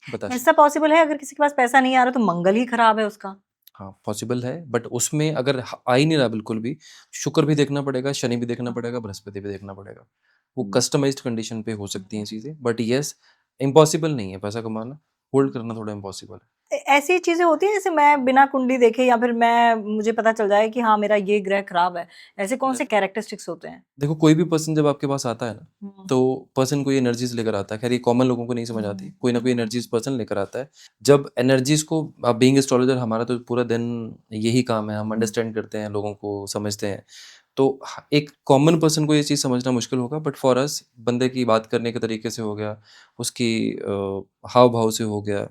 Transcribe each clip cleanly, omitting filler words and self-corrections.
बता ऐसा पॉसिबल है अगर किसी के पास पैसा नहीं आ रहा तो मंगल ही खराब है उसका? हाँ, पॉसिबल है, बट उसमें अगर आ ही नहीं रहा बिल्कुल भी, शुक्र भी देखना पड़ेगा, शनि भी देखना पड़ेगा, हाँ। बृहस्पति भी देखना पड़ेगा। वो हुँ, कस्टमाइज्ड कंडीशन पे हो सकती हैं हुँ। चीज़ें, बट येस, इम्पॉसिबल नहीं है पैसा कमाना, होल्ड करना थोड़ा इम्पॉसिबल है। ऐसी चीज़ें होती हैं जैसे मैं बिना कुंडली देखे या फिर मैं मुझे पता चल जाए कि हाँ, मेरा ये ग्रह खराब है। ऐसे कौन से कैरेक्टरिस्टिक्स होते हैं? देखो, कोई भी पर्सन जब आपके पास आता है ना, हुँ, तो पर्सन कोई एनर्जीज़ लेकर आता है। ख़ैर ये कॉमन लोगों को नहीं समझ आती, हुँ, कोई ना कोई हुँ, एनर्जीज़ पर्सन लेकर आता है। जब एनर्जीज़ को बीइंग एस्ट्रोलॉजर हमारा तो पूरा दिन यही काम है, हम हुँ, अंडरस्टैंड करते हैं, लोगों को समझते हैं। तो एक कॉमन पर्सन को ये चीज़ समझना मुश्किल होगा, बट फॉर अस बंदे की बात करने के तरीके से हो गया, उसकी हाव-भाव से हो गया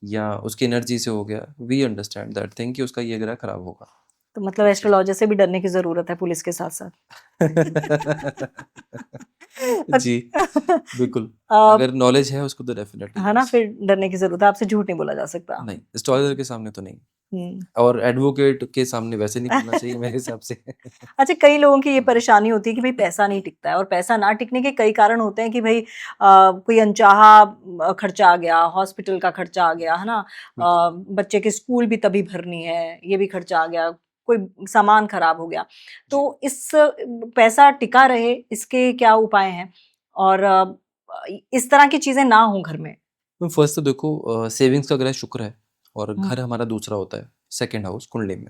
या उसकी एनर्जी से हो गया, वी अंडरस्टैंड दैट थिंग कि उसका ये ग्रह खराब होगा। तो मतलब ये चीज़ एस्ट्रोलॉजर से भी डरने की ज़रूरत है पुलिस के साथ-साथ। जी, बिल्कुल। अ, अगर नॉलेज है उसको तो डेफ़िनेटली है ना? येस। फिर डरने की ज़रूरत है, आपसे झूठ नहीं बोला जा सकता। नहीं, एस्ट्रोलॉजर के सामने तो नहीं, हुँ। और एडवोकेट के सामने वैसे नहीं बोलना चाहिए मेरे हिसाब से। अच्छा, कई लोगों की ये हुँ, परेशानी होती है कि भई पैसा नहीं टिकता है और पैसा ना टिकने के कई कारण होते हैं कि भई कोई अनचाहा खर्चा आ गया, हॉस्पिटल का खर्चा आ गया, है ना? बिल्कुल। बच्चे की स्कूल भी तभी भरनी है, ये भी खर्चा आ गया, कोई सामान खराब हो गया। जी। तो इस पैसा टिका रहे, इसके क्या उपाय हैं? और इस तरह की चीज़ें ना हों घर में? तो फर्स्ट तो देखो, सेविंग्स का ग्रह शुक्र है और हुँ, घर हमारा दूसरा होता है, सेकंड हाउस कुंडली में।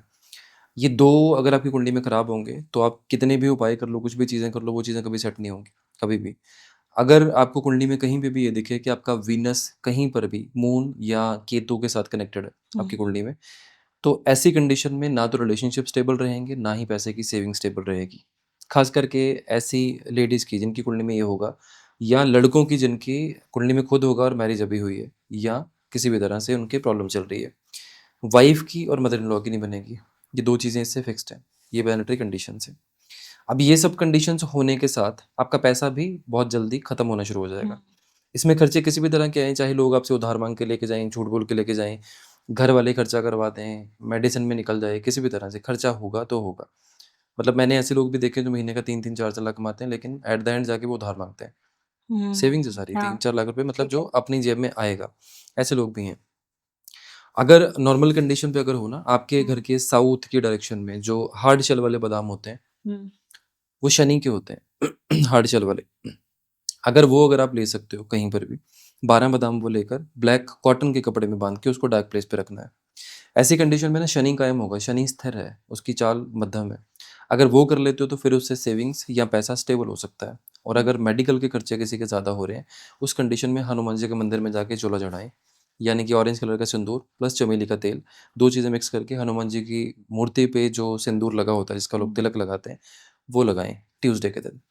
ये 2 अगर आपकी कुंडली में खराब होंगे, तो आप कितने भी उपाय कर लो, कुछ भी चीज़ें कर लो, वो चीज़ें कभी सेट नहीं होंगी, कभी भी। अगर आपको कुंडली में कहीं पे भी ये दिखे कि आपका वीनस कहीं पर भी मून या केतु के साथ कनेक्टेड है हुँ, आपकी कुंडली में, तो ऐसी कंडीशन में ना तो रिलेशनशिप स्टेबल रहेंगे, ना ही पैसे की सेविंग स्टेबल रहेगी। ख़ास करके ऐसी लेडीज़ की जिनकी कुंडली में ये होगा, या लड़कों की जिनकी कुंडली में खुद होगा और मैरिज अभी हुई है, या किसी भी तरह से उनकी प्रॉब्लम चल रही है। वाइफ़ की और मदर इन लॉ की नहीं बनेगी। ये 2 चीज़ें इससे फिक्स्ड हैं। ये प्लैनेटरी कंडीशंस हैं। अब ये सब कंडीशंस होने के साथ आपका पैसा भी बहुत जल्दी खत्म होना शुरू हो हुँ, जाएगा। इसमें खर्चे किसी भी तरह के आएँ, चाहे लोग आपसे उधार माँग के लेके जाएँ, झूठ बोल के लेके जाएँ, घर वाले खर्चा करवा दें, मेडिसिन में निकल जाए, किसी भी तरह से खर्चा होगा तो होगा। मतलब मैंने ऐसे लोग भी देखे जो महीने का 3-3 4-4 लाख कमाते हैं, लेकिन एट द एंड जाके वो उधार माँगते हैं। सेविंग्स है सारी, हाँ, 3-4 लाख रुपए, मतलब ठीक जो है। अपनी जेब में आएगा। ऐसे लोग भी हैं। अगर नॉर्मल कंडीशन पे अगर हो ना, आपके हुँ, घर के साउथ की डायरेक्शन में जो हार्ड शेल वाले बादाम होते हैं, हुँ, वो शनि के होते हैं, हार्ड शेल वाले। अगर आप ले सकते हो कहीं पर भी, 12 बादाम वो लेकर ब्लैक कॉटन के कपड़े में बाँध के उसको डार्क प्लेस पे रखना है। ऐसी कंडीशन में ना शनि कायम होगा, शनि स्थिर है, उसकी चाल मध्यम है। अगर वो कर लेते हो तो फिर उससे सेविंग्स या पैसा स्टेबल हो सकता है। और हुँ। अगर मेडिकल के खर्चे किसी के ज़्यादा हो रहे हैं, उस कंडीशन में हनुमान जी के मंदिर में जाके चूल्हा चढ़ाएँ, यानी कि ऑरेंज कलर का सिंदूर प्लस चमेली का तेल, 2 चीज़ें मिक्स करके हनुमान जी की मूर्ति पे जो सिंदूर लगा होता है, जिसका लोग हुँ। तिलक लगाते हैं, वो लगाएँ ट्यूसडे के दिन।